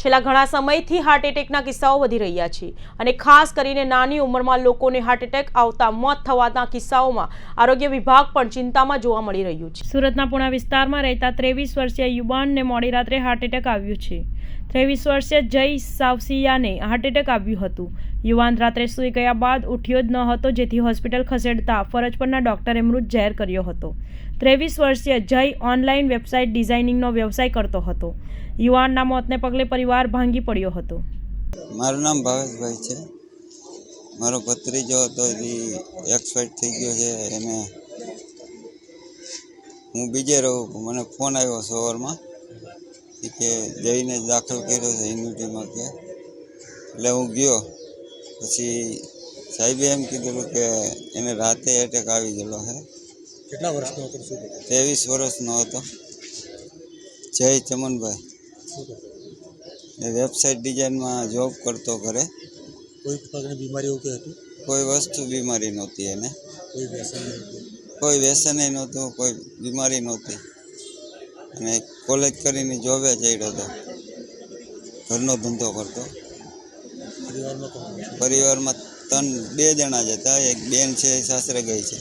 છેલ્લા ઘણા સમયથી હાર્ટ એટેકના કિસ્સાઓ વધી રહ્યા છે અને ખાસ કરીને નાની ઉંમરમાં લોકોને હાર્ટ એટેક આવતા મોત થવાના કિસ્સાઓમાં આરોગ્ય વિભાગ પણ ચિંતામાં જોવા મળી રહ્યું છે। સુરતના પુણા વિસ્તારમાં રહેતા 23 વર્ષીય યુવાનને મોડી રાત્રે હાર્ટ એટેક આવ્યો છે। 23 વર્ષીય જય સાવસિયાને હાર્ટ એટેક આવ્યું હતું। યુવાન રાત્રે સૂઈ ગયા બાદ ઉઠ્યો જ ન હતો, જેથી હોસ્પિટલ ખસેડતા ફરજ પરના ડોક્ટરે મૃત જાહેર કર્યો હતો। 23 વર્ષીય જય ઓનલાઈન વેબસાઇટ ડિઝાઇનિંગનો વ્યવસાય કરતો હતો। યુવાનના મોતને પગલે પરિવાર ભાંગી પડ્યો હતો। મારું નામ ભાવેશભાઈ છે। મારો ભત્રીજો હતો એ એક્સપાયર થઈ ગયો છે। એને હું બીજે રહું, મને ફોન આવ્યો સવારમાં કે જઈને દાખલ કર્યો છે યુનિટીમાં કે, એટલે હું ગયો। પછી સાહેબે એમ કીધું કે એને રાતે એટેક આવી ગયેલો છે। કેટલા વર્ષનો હતો? 23 વર્ષનો હતો। જય ચમનભાઈ એ વેબસાઇટ ડિઝાઇનમાં જોબ કરતો ઘરે। કોઈ પ્રકારની બીમારી એવું કંઈ હતું? કોઈ વસ્તુ બીમારી નહોતી એને, કોઈ વ્યસન હતું? કોઈ વ્યસન નહોતું, કોઈ બીમારી નહોતી। અને કોલેજ કરીને જોબે ચડ્યો હતો, ઘરનો ધંધો કરતો। પરિવારમાં કોણ? પરિવારમાં 2 જણા જ હતા। એક બેન છે, સાસરે ગઈ છે।